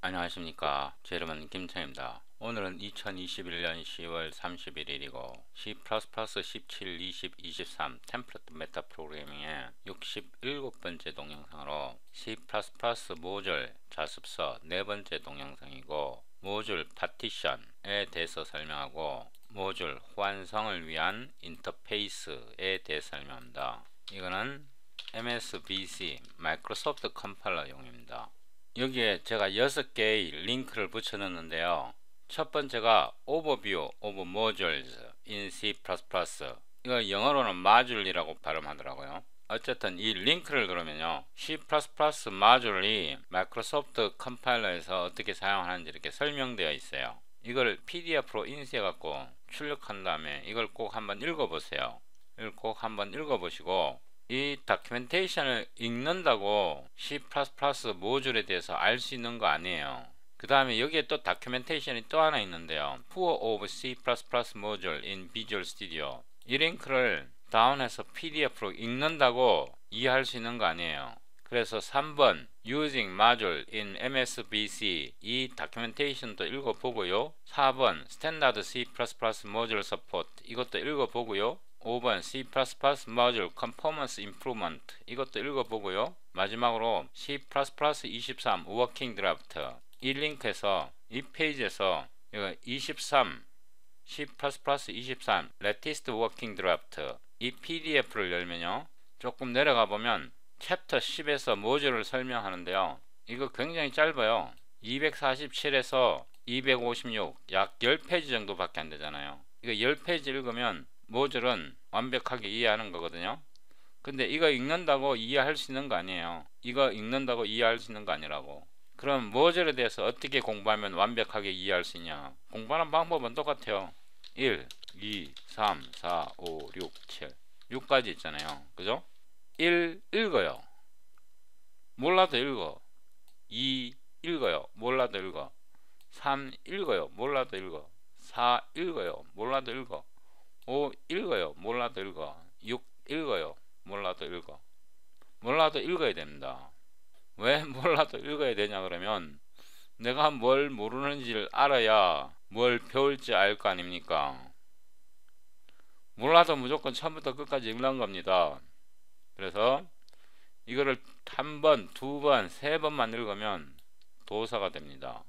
안녕하십니까. 제 이름은 김창입니다. 오늘은 2021년 10월 31일이고 C++ 17, 20, 23 템플릿 메타 프로그래밍의 67번째 동영상으로 C++ 모듈 자습서 네 번째 동영상이고 모듈 파티션에 대해서 설명하고 모듈 호환성을 위한 인터페이스에 대해서 설명합니다. 이거는 MSBC 마이크로소프트 컴파일러용입니다. 여기에 제가 6개의 링크를 붙여 넣었는데요. 첫 번째가 Overview of Modules in C++. 이거 영어로는 마줄이라고 발음하더라고요. 어쨌든 이 링크를 누르면요, C++ 마줄이 마이크로소프트 컴파일러에서 어떻게 사용하는지 이렇게 설명되어 있어요. 이걸 PDF로 인쇄해 갖고 출력한 다음에 이걸 꼭 한번 읽어보세요. 이걸 꼭 한번 읽어보시고 이 다큐멘테이션을 읽는다고 C++ 모듈에 대해서 알 수 있는 거 아니에요. 그 다음에 여기에 또 다큐멘테이션이 또 하나 있는데요. Tour of C++ Module in Visual Studio. 이 링크를 다운해서 PDF로 읽는다고 이해할 수 있는 거 아니에요. 그래서 3번 Using Module in MSBC 이 다큐멘테이션도 읽어보고요. 4번 Standard C++ Module Support 이것도 읽어보고요. 5번 C++ Module Conformance Improvement 이것도 읽어보고요. 마지막으로 C++ 23 Working Draft 이 링크에서 이 페이지에서 이거 23 C++ 23 Latest Working Draft 이 PDF를 열면요, 조금 내려가 보면 챕터 10에서 모듈을 설명하는데요. 이거 굉장히 짧아요. 247에서 256 약 10페이지 정도밖에 안 되잖아요. 이거 10페이지 읽으면 모듈은 완벽하게 이해하는 거거든요. 근데 이거 읽는다고 이해할 수 있는 거 아니에요. 이거 읽는다고 이해할 수 있는 거 아니라고. 그럼 모듈에 대해서 어떻게 공부하면 완벽하게 이해할 수 있냐? 공부하는 방법은 똑같아요. 1, 2, 3, 4, 5, 6, 7 6까지 있잖아요. 그죠? 1 읽어요. 몰라도 읽어. 2 읽어요. 몰라도 읽어. 3 읽어요. 몰라도 읽어. 4 읽어요. 몰라도 읽어. 5 읽어요. 몰라도 읽어. 6 읽어요. 몰라도 읽어. 몰라도 읽어야 됩니다. 왜 몰라도 읽어야 되냐 그러면 내가 뭘 모르는지를 알아야 뭘 배울지 알 거 아닙니까? 몰라도 무조건 처음부터 끝까지 읽는 겁니다. 그래서 이거를 한 번, 두 번, 세 번만 읽으면 도사가 됩니다.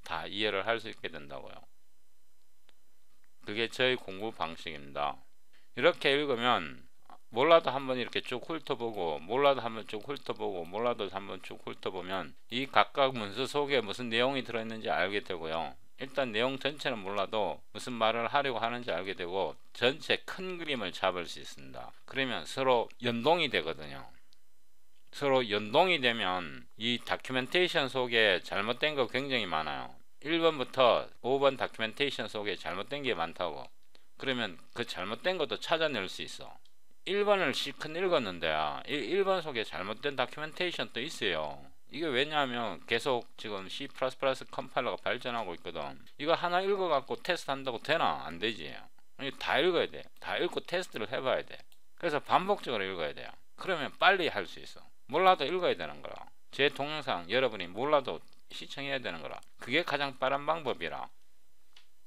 다 이해를 할 수 있게 된다고요. 그게 저희 공부 방식입니다. 이렇게 읽으면 몰라도 한번 이렇게 쭉 훑어보고 몰라도 한번 쭉 훑어보고 몰라도 한번 쭉 훑어보면 이 각각 문서 속에 무슨 내용이 들어있는지 알게 되고요. 일단 내용 전체는 몰라도 무슨 말을 하려고 하는지 알게 되고 전체 큰 그림을 잡을 수 있습니다. 그러면 서로 연동이 되거든요. 서로 연동이 되면 이 다큐멘테이션 속에 잘못된 거 굉장히 많아요. 1번부터 5번 다큐멘테이션 속에 잘못된 게 많다고. 그러면 그 잘못된 것도 찾아낼 수 있어. 1번을 실컷 읽었는데 1번 속에 잘못된 다큐멘테이션도 있어요. 이게 왜냐하면 계속 지금 C++ 컴파일러가 발전하고 있거든. 이거 하나 읽어갖고 테스트 한다고 되나? 안 되지. 다 읽어야 돼. 다 읽고 테스트를 해봐야 돼. 그래서 반복적으로 읽어야 돼요. 그러면 빨리 할 수 있어. 몰라도 읽어야 되는 거라. 제 동영상 여러분이 몰라도 시청해야 되는 거라. 그게 가장 빠른 방법이라.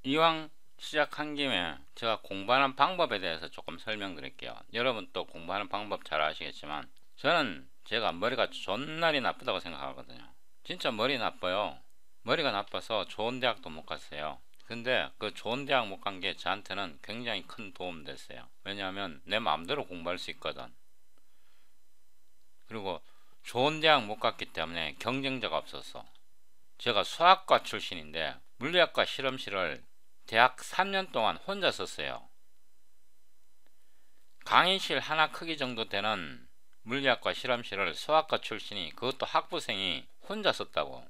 이왕 시작한 김에 제가 공부하는 방법에 대해서 조금 설명드릴게요. 여러분 또 공부하는 방법 잘 아시겠지만 저는 제가 머리가 존나리 나쁘다고 생각하거든요. 진짜 머리 나빠요. 머리가 나빠서 좋은 대학도 못 갔어요. 근데 그 좋은 대학 못 간 게 저한테는 굉장히 큰 도움 됐어요. 왜냐하면 내 마음대로 공부할 수 있거든. 그리고 좋은 대학 못 갔기 때문에 경쟁자가 없었어. 제가 수학과 출신인데 물리학과 실험실을 대학 3년 동안 혼자 썼어요. 강의실 하나 크기 정도 되는 물리학과 실험실을 수학과 출신이, 그것도 학부생이 혼자 썼다고.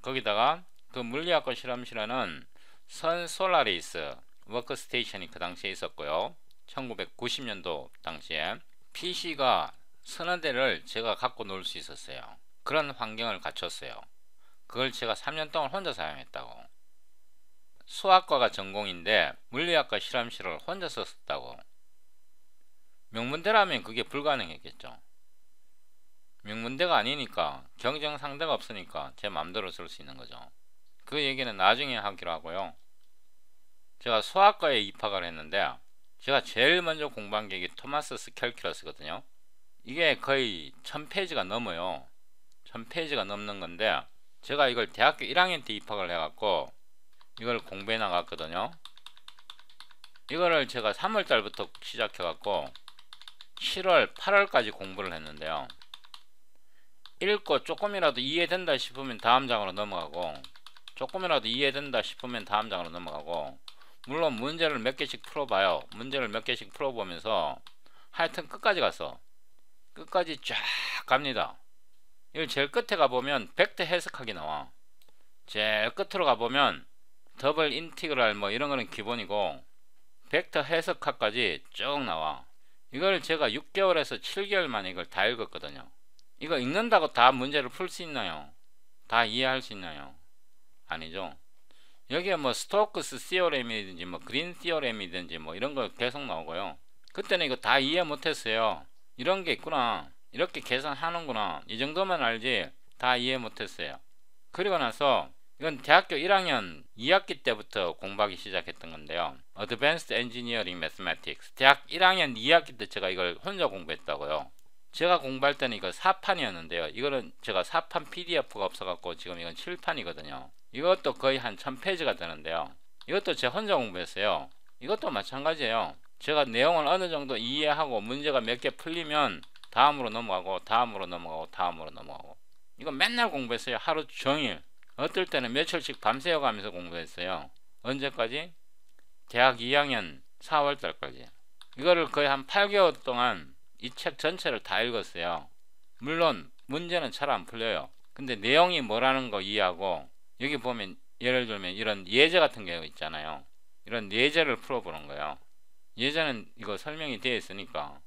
거기다가 그 물리학과 실험실에는 선 솔라리스 워크스테이션이 그 당시에 있었고요. 1990년도 당시에 PC가 서너 대를 제가 갖고 놀 수 있었어요. 그런 환경을 갖췄어요. 그걸 제가 3년 동안 혼자 사용했다고. 수학과가 전공인데 물리학과 실험실을 혼자 썼다고. 명문대라면 그게 불가능했겠죠. 남은 데가 아니니까, 경쟁 상대가 없으니까 제 맘대로 쓸 수 있는 거죠. 그 얘기는 나중에 하기로 하고요. 제가 수학과에 입학을 했는데 제가 제일 먼저 공부한 게 이게 토마스 캘큘러스거든요. 이게 거의 1000페이지가 넘어요. 1000페이지가 넘는 건데 제가 이걸 대학교 1학년 때 입학을 해갖고 이걸 공부해 나갔거든요. 이거를 제가 3월달부터 시작해갖고 7월, 8월까지 공부를 했는데요. 읽고 조금이라도 이해된다 싶으면 다음 장으로 넘어가고, 조금이라도 이해된다 싶으면 다음 장으로 넘어가고, 물론 문제를 몇 개씩 풀어봐요. 문제를 몇 개씩 풀어보면서 하여튼 끝까지 갔어. 끝까지 쫙 갑니다. 이걸 제일 끝에 가보면 벡터 해석하기 나와. 제일 끝으로 가보면 더블 인티그랄 뭐 이런 거는 기본이고 벡터 해석학까지 쭉 나와. 이걸 제가 6개월에서 7개월 만에 이걸 다 읽었거든요. 이거 읽는다고 다 문제를 풀 수 있나요? 다 이해할 수 있나요? 아니죠. 여기에 뭐 스토크스 시어렘이든지 뭐 그린 시어렘이든지 뭐 이런 거 계속 나오고요. 그때는 이거 다 이해 못했어요. 이런 게 있구나, 이렇게 계산하는구나, 이 정도만 알지 다 이해 못했어요. 그리고 나서 이건 대학교 1학년 2학기 때부터 공부하기 시작했던 건데요. Advanced Engineering Mathematics. 대학 1학년 2학기 때 제가 이걸 혼자 공부했다고요. 제가 공부할 때는 이거 4판이었는데요. 이거는 제가 4판 PDF가 없어갖고 지금 이건 7판이거든요. 이것도 거의 한 1000페이지가 되는데요. 이것도 제가 혼자 공부했어요. 이것도 마찬가지예요. 제가 내용을 어느 정도 이해하고 문제가 몇 개 풀리면 다음으로 넘어가고 다음으로 넘어가고 다음으로 넘어가고, 이거 맨날 공부했어요. 하루 종일. 어떨 때는 며칠씩 밤새워 가면서 공부했어요. 언제까지? 대학 2학년 4월달까지. 이거를 거의 한 8개월 동안 이 책 전체를 다 읽었어요. 물론 문제는 잘 안 풀려요. 근데 내용이 뭐라는 거 이해하고, 여기 보면 예를 들면 이런 예제 같은 게 있잖아요. 이런 예제를 풀어보는 거예요. 예제는 이거 설명이 되어 있으니까.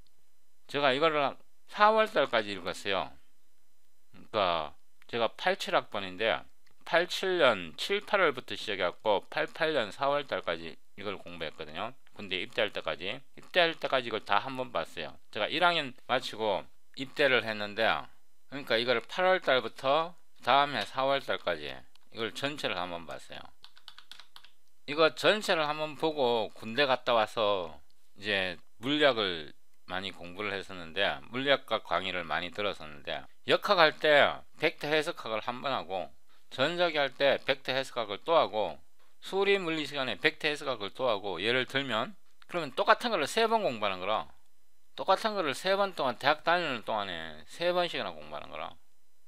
제가 이거를 4월달까지 읽었어요. 그러니까 제가 87학번인데 87년 7, 8월부터 시작해갖고 88년 4월달까지 이걸 공부했거든요. 군대 입대할 때까지. 입대할 때까지 이걸 다 한번 봤어요. 제가 1학년 마치고 입대를 했는데, 그러니까 이걸 8월달부터 다음해 4월달까지 이걸 전체를 한번 봤어요. 이거 전체를 한번 보고 군대 갔다 와서 이제 물리학을 많이 공부를 했었는데, 물리학과 강의를 많이 들었었는데, 역학할 때 벡터 해석학을 한번 하고, 전자기 할 때 벡터 해석학을 또 하고, 수리 물리 시간에 벡터 해석학을 또 하고, 예를 들면 그러면 똑같은 거를 3번 공부하는 거라. 똑같은 거를 3번 동안 대학 다니는 동안에 3번씩이나 공부하는 거라.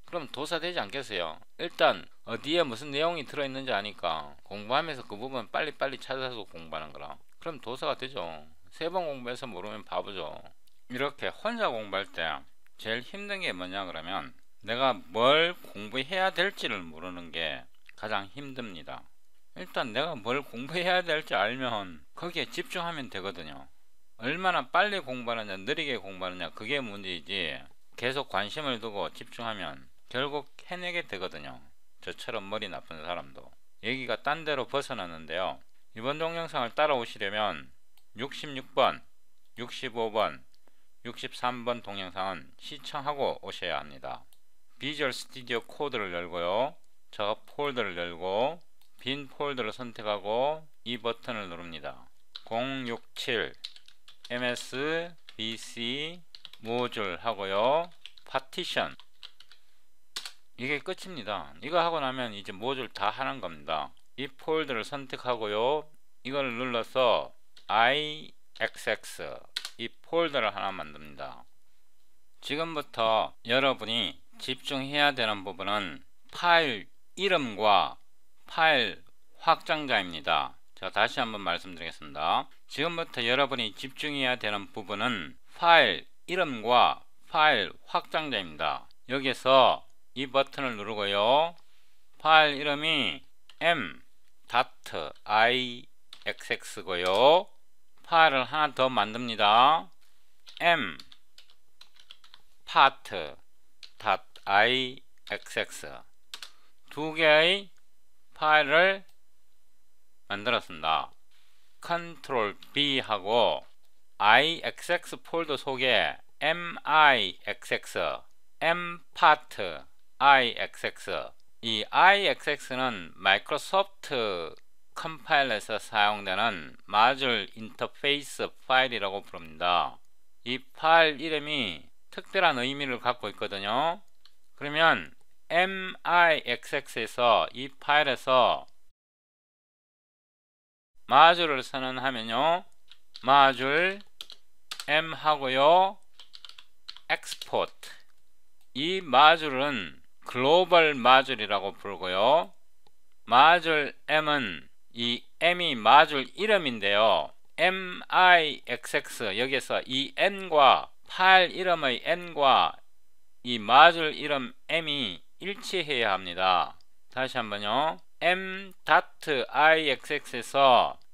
그럼 도사되지 않겠어요? 일단 어디에 무슨 내용이 들어있는지 아니까 공부하면서 그 부분 빨리빨리 찾아서 공부하는 거라. 그럼 도사가 되죠. 3번 공부해서 모르면 바보죠. 이렇게 혼자 공부할 때 제일 힘든 게 뭐냐 그러면, 내가 뭘 공부해야 될지를 모르는 게 가장 힘듭니다. 일단 내가 뭘 공부해야 될지 알면 거기에 집중하면 되거든요. 얼마나 빨리 공부하느냐 느리게 공부하느냐 그게 문제이지, 계속 관심을 두고 집중하면 결국 해내게 되거든요. 저처럼 머리 나쁜 사람도. 얘기가 딴 데로 벗어났는데요. 이번 동영상을 따라오시려면 66번, 65번, 63번 동영상은 시청하고 오셔야 합니다. 비주얼 스튜디오 코드를 열고요. 저 폴더를 열고 빈 폴더를 선택하고 이 버튼을 누릅니다. 067 MSBC 모듈 하고요. 파티션. 이게 끝입니다. 이거 하고 나면 이제 모듈 다 하는 겁니다. 이 폴더를 선택하고요. 이걸 눌러서 IXX 이 폴더를 하나 만듭니다. 지금부터 여러분이 집중해야 되는 부분은 파일 이름과 파일 확장자입니다. 제가 다시 한번 말씀드리겠습니다. 지금부터 여러분이 집중해야 되는 부분은 파일 이름과 파일 확장자입니다. 여기서 이 버튼을 누르고요. 파일 이름이 m.ixx고요. 파일을 하나 더 만듭니다. m.part.ixx 두 개의 파일을 만들었습니다. Ctrl B 하고 IXX 폴더 속에 MIXX mpat ixx. 이 ixx는 마이크로소프트 컴파일러에서 사용되는 마듈 인터페이스 파일이라고 부릅니다. 이 파일 이름이 특별한 의미를 갖고 있거든요. 그러면 mixx에서 이 파일에서 마듈을 선언하면요, 마듈 m 하고요, export. 이 마듈은 글로벌 마듈이라고 부르고요, 마듈 m은 이 m이 마듈 이름인데요, mixx 여기서 이 n과 파일 이름의 n과 이 마듈 이름 m이 일치해야 합니다. 다시 한번요. m.ixx에서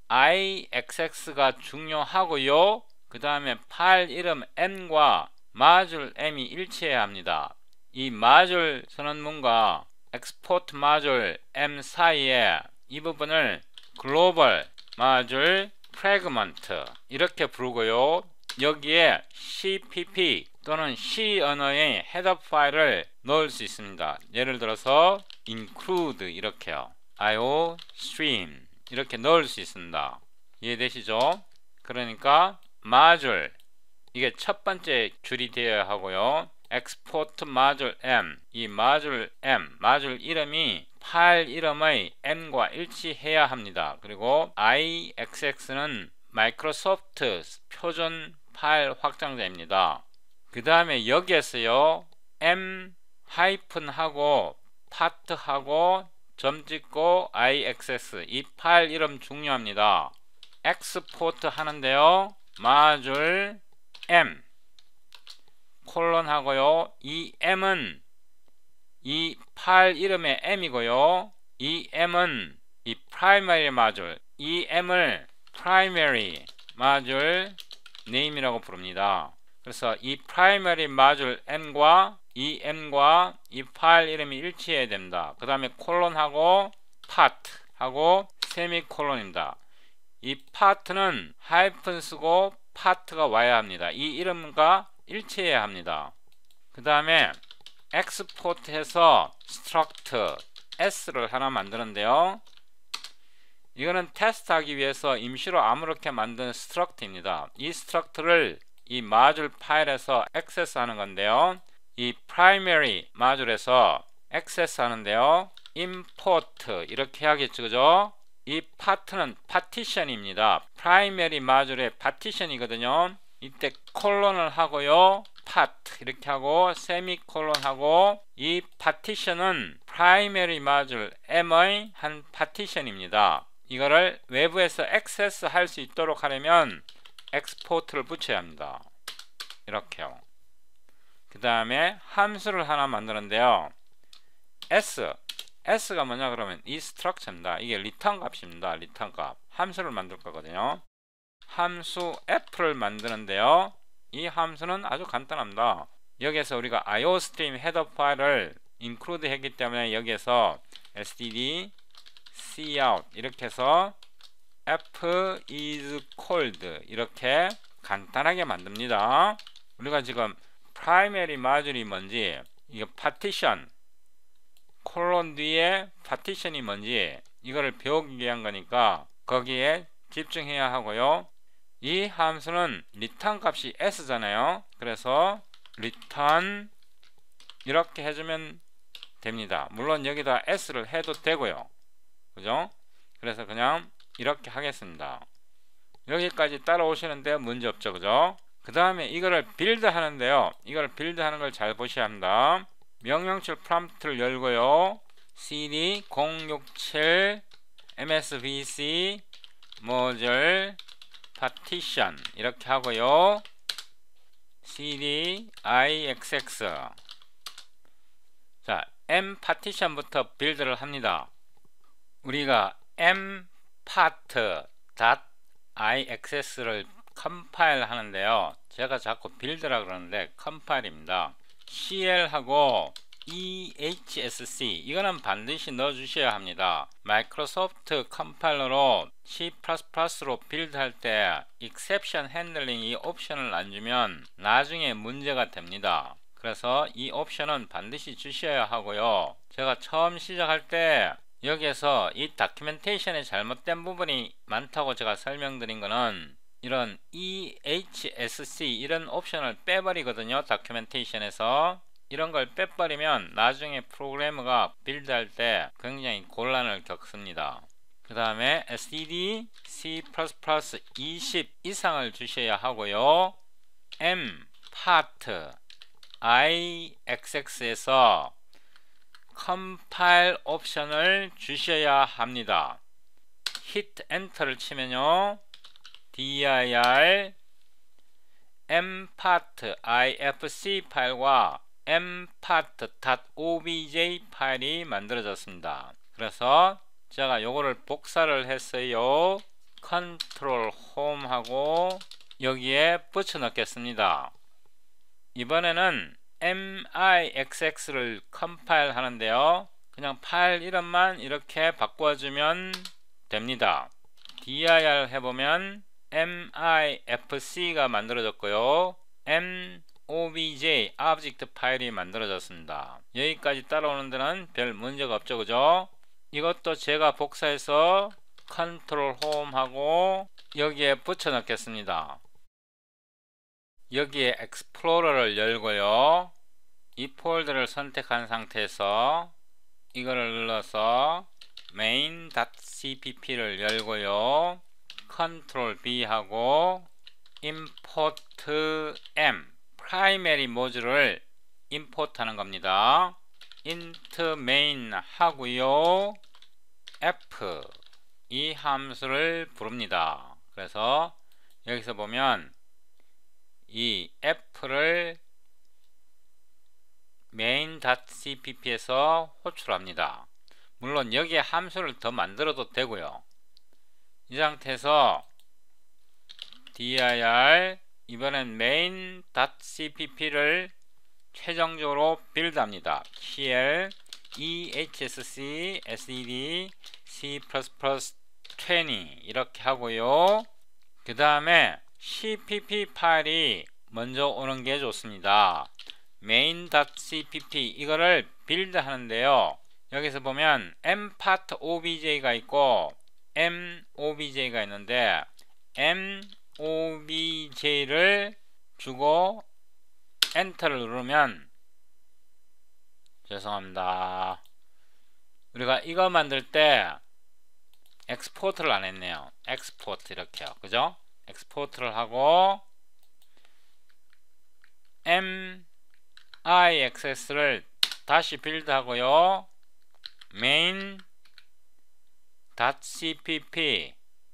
ixx가 중요하고요, 그 다음에 파일 이름 n과 마듈 m이 일치해야 합니다. 이 마듈 선언문과 export 마듈 m 사이에 이 부분을 글로벌 마듈 프래그먼트 이렇게 부르고요, 여기에 cpp 또는 C 언어의 헤더 파일을 넣을 수 있습니다. 예를 들어서 include 이렇게요, iostream 이렇게 넣을 수 있습니다. 이해되시죠? 그러니까 마듈, 이게 첫 번째 줄이 되어야 하고요, export 마듈 m, 이 마듈 m, 마듈 이름이 파일 이름의 m과 일치해야 합니다. 그리고 ixx는 마이크로소프트 표준 파일 확장자입니다. 그 다음에 여기에서요, m 하이픈 하고 part 하고 점 찍고 ixx, 이 파일 이름 중요합니다. export 하는데요, 마듈 m 콜론 하고요, 이 m은 이 파일 이름의 m이고요, 이 m은 이 primary 마듈, 이 m을 primary 마듈 name이라고 부릅니다. 그래서 이 primary 마듈 m과 이 m과 이 파일 이름이 일치해야 됩니다. 그 다음에 콜론하고 part 하고 세미콜론입니다. 이 part는 하이픈 쓰고 part가 와야 합니다. 이 이름과 일치해야 합니다. 그 다음에 export해서 struct s를 하나 만드는데요, 이거는 테스트하기 위해서 임시로 아무렇게 만든 struct입니다. 이 struct를 이 마듈 파일에서 액세스 하는 건데요, 이 primary 마듈에서 액세스 하는데요, import 이렇게 해야겠죠, 그죠? 이 part는 partition입니다. primary 마듈의 partition이거든요. 이때 콜론을 하고요, part 이렇게 하고 세미콜론 하고, 이 partition은 primary 마듈 m의 한 partition입니다. 이거를 외부에서 액세스 할 수 있도록 하려면 export를 붙여야 합니다. 이렇게요. 그 다음에 함수를 하나 만드는데요, s가 뭐냐 그러면 이 structure입니다. 이게 return 값입니다. return 값. 함수를 만들 거거든요. 함수 f를 만드는데요, 이 함수는 아주 간단합니다. 여기에서 우리가 iostream 헤더 파일을 include 했기 때문에 여기에서 std cout 이렇게 해서 f is called 이렇게 간단하게 만듭니다. 우리가 지금 primary 마듈이 뭔지, 이거 partition 콜론 뒤에 partition이 뭔지 이거를 배우기 위한 거니까 거기에 집중해야 하고요. 이 함수는 return 값이 s잖아요. 그래서 return 이렇게 해주면 됩니다. 물론 여기다 s를 해도 되고요, 그죠? 그래서 그냥 이렇게 하겠습니다. 여기까지 따라오시는데 문제 없죠, 그죠? 그 다음에 이거를 빌드 하는데요, 이걸 빌드 하는 걸 잘 보셔야 합니다. 명령출 프롬프트를 열고요, cd 067 msvc module partition 이렇게 하고요, cd ixx. 자, m partition부터 빌드를 합니다. 우리가 mpart.ixs를 컴파일 하는데요, 제가 자꾸 빌드라 그러는데 컴파일입니다. cl하고 ehsc 이거는 반드시 넣어 주셔야 합니다. 마이크로소프트 컴파일러로 C++로 빌드할 때 exception handling 이 옵션을 안 주면 나중에 문제가 됩니다. 그래서 이 옵션은 반드시 주셔야 하고요. 제가 처음 시작할 때 여기에서 이 다큐멘테이션에 잘못된 부분이 많다고 제가 설명드린 거는 이런 EHSC 이런 옵션을 빼버리거든요. 다큐멘테이션에서 이런 걸 빼버리면 나중에 프로그래머가 빌드할 때 굉장히 곤란을 겪습니다. 그 다음에 std C++ 20 이상을 주셔야 하고요. M part IXX에서 컴파일 옵션을 주셔야 합니다. 히트 엔터를 치면요, dir mpart ifc 파일과 mpart.obj 파일이 만들어졌습니다. 그래서 제가 요거를 복사를 했어요. 컨트롤 홈 하고 여기에 붙여 넣겠습니다. 이번에는 mixx를 컴파일 하는데요, 그냥 파일 이름만 이렇게 바꿔주면 됩니다. dir 해보면 mifc가 만들어졌고요, obj object 파일이 만들어졌습니다. 여기까지 따라오는 데는 별 문제가 없죠, 그죠? 이것도 제가 복사해서 컨트롤 홈 하고 여기에 붙여 넣겠습니다. 여기에 explore를 열고요, 이 폴더를 선택한 상태에서 이거를 눌러서 main.cpp를 열고요, 컨트롤 B 하고 import m primary 모듈을 import 하는 겁니다. int main 하고요, f 이 함수를 부릅니다. 그래서 여기서 보면 이 f를 main.cpp에서 호출합니다. 물론 여기에 함수를 더 만들어도 되고요. 이 상태에서 dir 이번엔 main.cpp를 최종적으로 빌드합니다. cl ehsc sed C++20 이렇게 하고요. 그 다음에 cpp 파일이 먼저 오는 게 좋습니다. main.cpp 이거를 빌드 하는데요, 여기서 보면 mpart obj가 있고 mobj가 있는데 mobj를 주고 엔터를 누르면, 죄송합니다, 우리가 이거 만들 때 엑스포트를 안 했네요. 엑스포트 이렇게요, 그죠? 엑스포트를 하고 mixx를 다시 빌드 하고요, main.cpp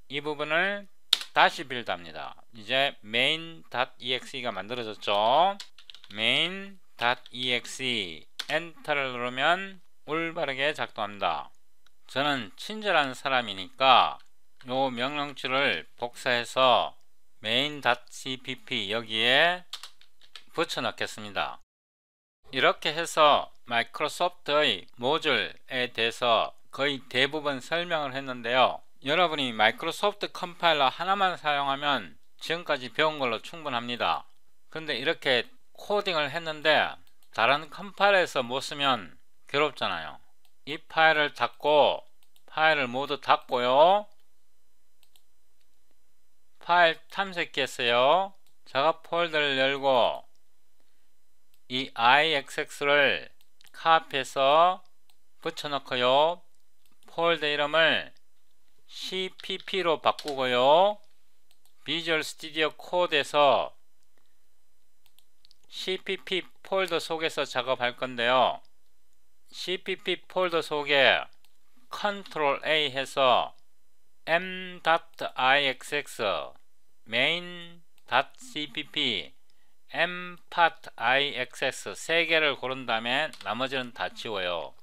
이 부분을 다시 빌드 합니다. 이제 main.exe가 만들어졌죠. main.exe 엔터를 누르면 올바르게 작동합니다. 저는 친절한 사람이니까 요 명령줄을 복사해서 main.cpp 여기에 붙여 넣겠습니다. 이렇게 해서 마이크로소프트의 모듈에 대해서 거의 대부분 설명을 했는데요, 여러분이 마이크로소프트 컴파일러 하나만 사용하면 지금까지 배운 걸로 충분합니다. 근데 이렇게 코딩을 했는데 다른 컴파일러에서 못 쓰면 괴롭잖아요. 이 파일을 닫고, 파일을 모두 닫고요, 파일 탐색기에서요, 작업 폴더를 열고 이 IXX를 카피해서 붙여넣고요, 폴더 이름을 CPP로 바꾸고요, 비주얼 스튜디오 코드에서 CPP 폴더 속에서 작업할 건데요, CPP 폴더 속에 Ctrl A 해서 m.ixx main.cpp mpart ixx 세 개를 고른 다음에 나머지는 다 지워요.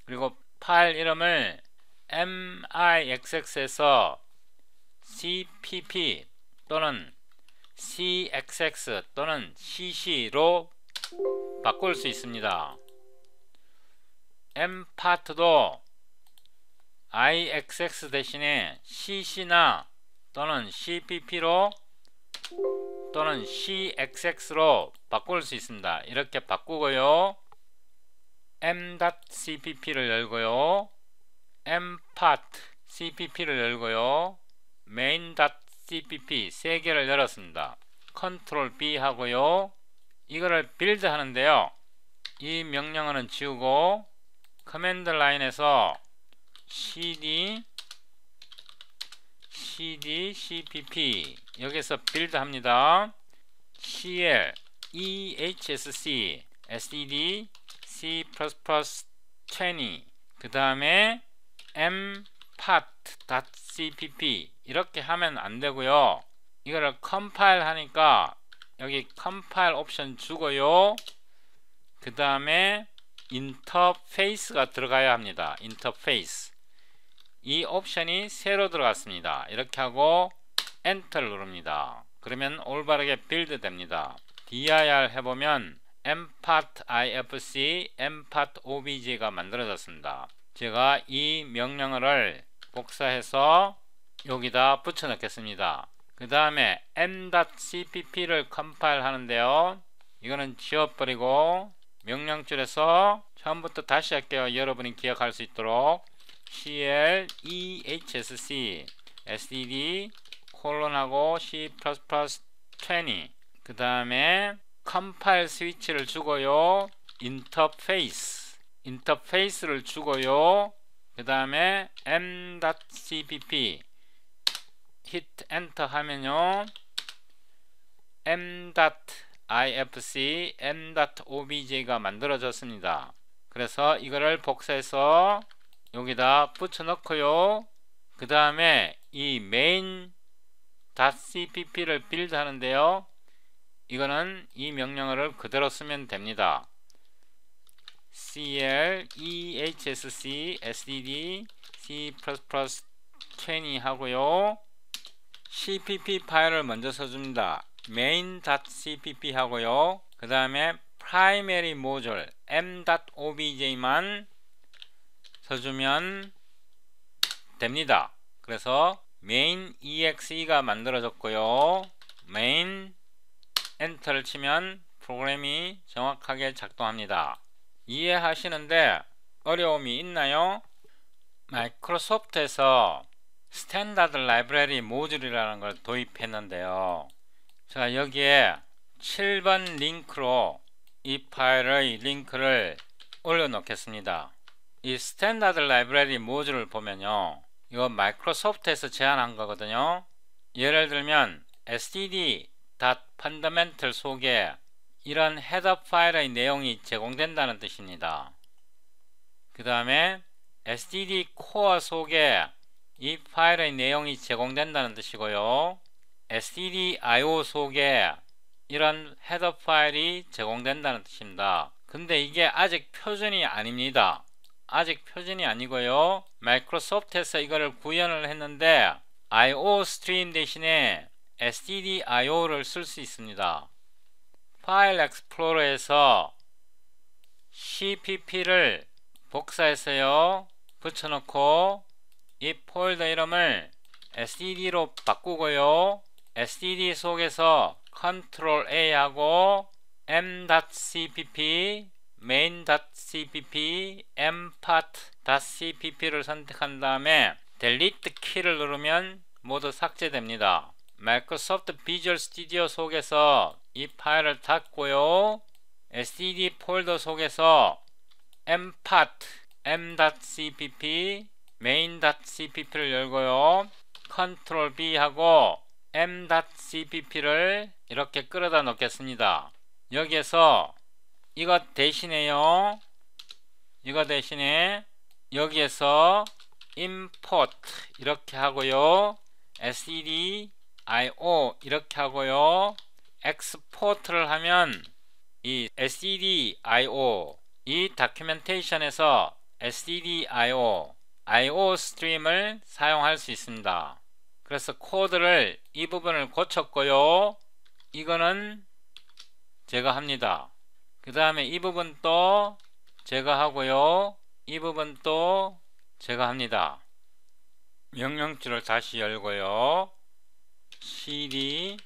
그리고 파일 이름을 mixx에서 cpp 또는 cxx 또는 cc로 바꿀 수 있습니다. mpart도 ixx 대신에 cc나 또는 cpp로 또는 CXX로 바꿀 수 있습니다. 이렇게 바꾸고요. m.cpp를 열고요. mpart cpp를 열고요. main.cpp 세 개를 열었습니다. 컨트롤 B 하고요. 이거를 빌드 하는데요. 이 명령어는 지우고 커맨드 라인에서 cd cpp 여기서 빌드 합니다. cl ehsc sdd c++20 그 다음에 mpart.cpp 이렇게 하면 안 되고요. 이거를 컴파일 하니까 여기 컴파일 옵션 주고요. 그 다음에 인터페이스가 들어가야 합니다. 인터페이스 이 옵션이 새로 들어갔습니다. 이렇게 하고 엔터를 누릅니다. 그러면 올바르게 빌드 됩니다. dir 해보면 mpart ifc, mpart obj가 만들어졌습니다. 제가 이 명령어를 복사해서 여기다 붙여 넣겠습니다. 그 다음에 m.cpp를 컴파일 하는데요. 이거는 지워버리고 명령줄에서 처음부터 다시 할게요. 여러분이 기억할 수 있도록 cl ehsc sdd 콜론하고 c++20 그 다음에 컴파일 스위치를 주고요. 인터페이스를 주고요. 그 다음에 m.cpp 히트 엔터 하면요 m.ifc, m.obj가 만들어졌습니다. 그래서 이거를 복사해서 여기다 붙여 넣고요. 그 다음에 이 main.cpp를 빌드 하는데요. 이거는 이 명령어를 그대로 쓰면 됩니다. cl ehsc sdd c++20 하고요. cpp 파일을 먼저 써줍니다. main.cpp 하고요. 그 다음에 primary module m.obj만 써주면 됩니다. 그래서 main exe가 만들어졌고요. main 엔터를 치면 프로그램이 정확하게 작동합니다. 이해하시는데 어려움이 있나요? 마이크로소프트에서 스탠다드 라이브러리 모듈이라는 걸 도입했는데요. 자, 여기에 7번 링크로 이 파일의 링크를 올려 놓겠습니다. 이 스탠다드 라이브러리 모듈을 보면요, 이거 마이크로소프트에서 제안한 거거든요. 예를 들면 std.fundamental 속에 이런 헤더 파일의 내용이 제공된다는 뜻입니다. 그 다음에 std 코어 속에 이 파일의 내용이 제공된다는 뜻이고요. stdio 속에 이런 헤더 파일이 제공된다는 뜻입니다. 근데 이게 아직 표준이 아닙니다. 아직 표준이 아니고요. 마이크로소프트에서 이거를 구현을 했는데 IO 스트림 대신에 stdio를 쓸 수 있습니다. 파일 explore에서 cpp를 복사해서요 붙여놓고 이 폴더 이름을 std로 바꾸고요. std 속에서 Ctrl A 하고 m.cpp, main.cpp, mpart.cpp를 선택한 다음에 델리트 키를 누르면 모두 삭제됩니다. 마이크로소프트 비주얼 스튜디오 속에서 이 파일을 닫고요. std 폴더 속에서 mpart, m.cpp, main.cpp를 열고요. Ctrl B 하고 m.cpp를 이렇게 끌어다 놓겠습니다. 여기에서 이거 대신에요. 이거 대신에 여기에서 import 이렇게 하고요. stdio 이렇게 하고요. export를 하면 이 stdio 이 다큐멘테이션에서 stdio IO 스트림을 사용할 수 있습니다. 그래서 코드를 이 부분을 고쳤고요. 이거는 제가 합니다. 그 다음에 이 부분도 제가 하고요. 이 부분도 제가 합니다. 명령줄을 다시 열고요. cd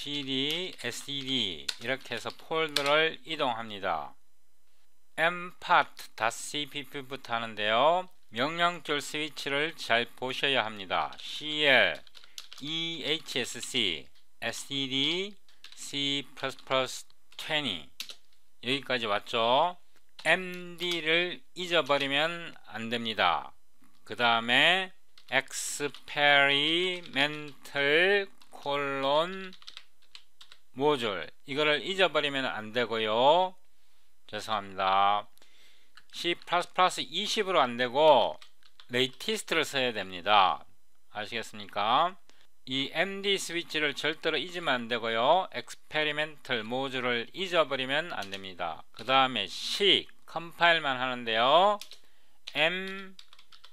cd, sdd 이렇게 해서 폴더를 이동합니다. mpart.cpp부터 하는데요. 명령줄 스위치를 잘 보셔야 합니다. cl, ehsc, sdd, c++20 여기까지 왔죠. md를 잊어버리면 안됩니다. 그 다음에 experimental module 이거를 잊어버리면 안되고요. 죄송합니다. C++ 20으로 안되고 latest를 써야 됩니다. 아시겠습니까? 이 md 스위치를 절대로 잊으면 안되고요. experimental module를 잊어버리면 안됩니다. 그 다음에 C 컴파일만 하는데요.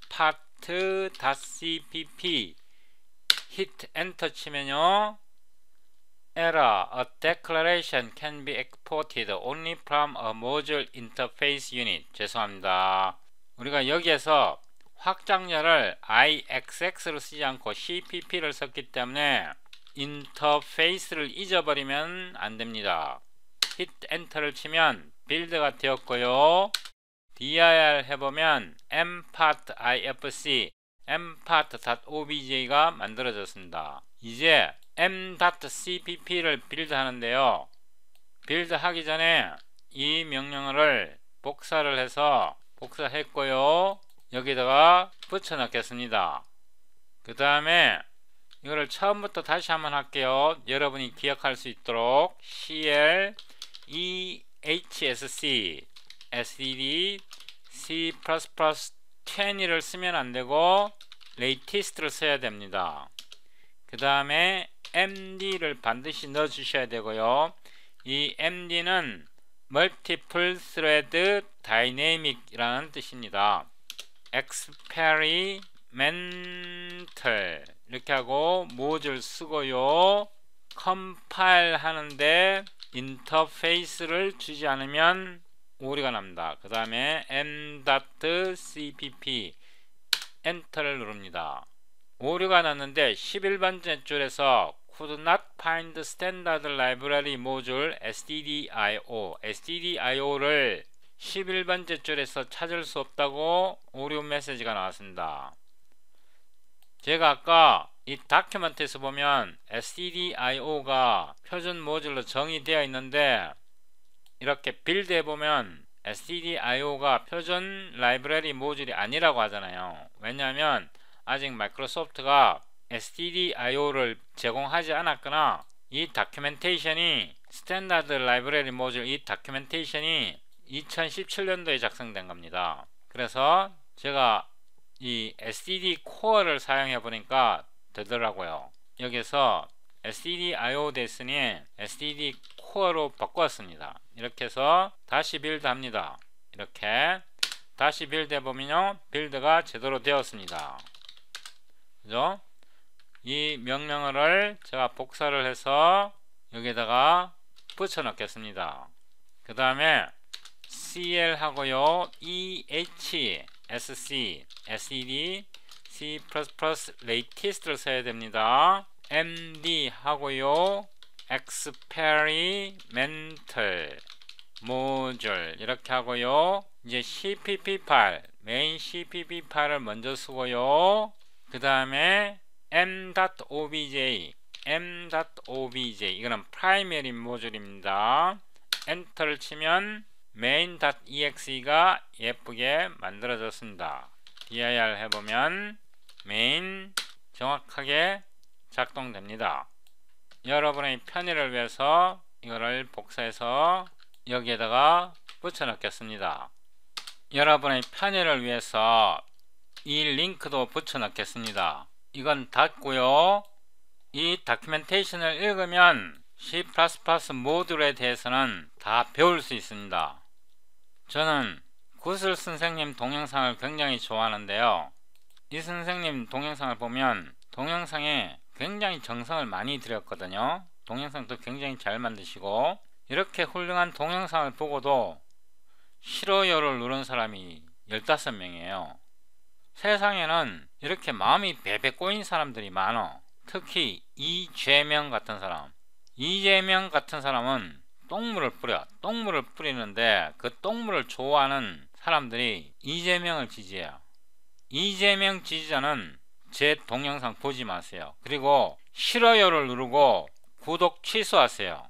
mpart.cpp hit enter 치면요, error, a declaration can be exported only from a module interface unit. 죄송합니다. 우리가 여기에서 확장열을 IXX로 쓰지 않고 CPP를 썼기 때문에 인터페이스를 잊어버리면 안됩니다. hit enter를 치면 빌드가 되었고요. dir 해보면 mpart.ifc, mpart.obj가 만들어졌습니다. 이제 m.cpp를 빌드 하는데요. 빌드 하기 전에 이 명령어를 복사를 해서 복사했고요. 여기다가 붙여 넣겠습니다. 그 다음에 이거를 처음부터 다시 한번 할게요. 여러분이 기억할 수 있도록 cl, ehsc, sdd, c++20를 쓰면 안되고 latest를 써야 됩니다. 그 다음에 md를 반드시 넣어 주셔야 되고요. 이 md는 multiple thread dynamic 이라는 뜻입니다. experimental 이렇게 하고 모듈 쓰고요. 컴파일 하는데 인터페이스를 주지 않으면 오류가 납니다. 그 다음에 m.cpp 엔터를 누릅니다. 오류가 났는데 11번째 줄에서 could not find standard library module stdio.stdio를 11번째 줄에서 찾을 수 없다고 오류 메시지가 나왔습니다. 제가 아까 이 다큐멘트에서 보면 stdio가 표준 모듈로 정의되어 있는데 이렇게 빌드 해보면 stdio가 표준 라이브러리 모듈이 아니라고 하잖아요. 왜냐하면 아직 마이크로소프트가 stdio를 제공하지 않았거나 이 다큐멘테이션이 스탠다드 라이브러리 모듈 이 다큐멘테이션이 2017년도에 작성된 겁니다. 그래서 제가 이 std 코어를 사용해 보니까 되더라고요. 여기서 stdio 됐으니 std 코어로 바꿨습니다. 이렇게 해서 다시 빌드 합니다. 이렇게 다시 빌드 해보면요, 빌드가 제대로 되었습니다. 그죠? 이 명령어를 제가 복사를 해서 여기다가 붙여 넣겠습니다. 그 다음에 cl 하고요, ehsc, sed, c++ latest를 써야 됩니다. md 하고요, experimental module 이렇게 하고요. 이제 cpp 파일, 메인 cpp 파일을 먼저 쓰고요. 그 다음에 m.obj 이거는 프라이머리 모듈입니다. 엔터를 치면 main.exe가 예쁘게 만들어졌습니다. dir 해보면 main 정확하게 작동됩니다. 여러분의 편의를 위해서 이거를 복사해서 여기에다가 붙여 넣겠습니다. 여러분의 편의를 위해서 이 링크도 붙여 넣겠습니다. 이건 닫고요. 이 다큐멘테이션을 읽으면 C++ 모듈에 대해서는 다 배울 수 있습니다. 저는 구슬 선생님 동영상을 굉장히 좋아하는데요. 이 선생님 동영상을 보면 동영상에 굉장히 정성을 많이 들였거든요. 동영상도 굉장히 잘 만드시고, 이렇게 훌륭한 동영상을 보고도 싫어요를 누른 사람이 15명이에요. 세상에는 이렇게 마음이 베베 꼬인 사람들이 많아. 특히 이재명 같은 사람, 이재명 같은 사람은 똥물을 뿌리는데 그 똥물을 좋아하는 사람들이 이재명을 지지해요. 이재명 지지자는 제 동영상 보지 마세요. 그리고 싫어요를 누르고 구독 취소하세요.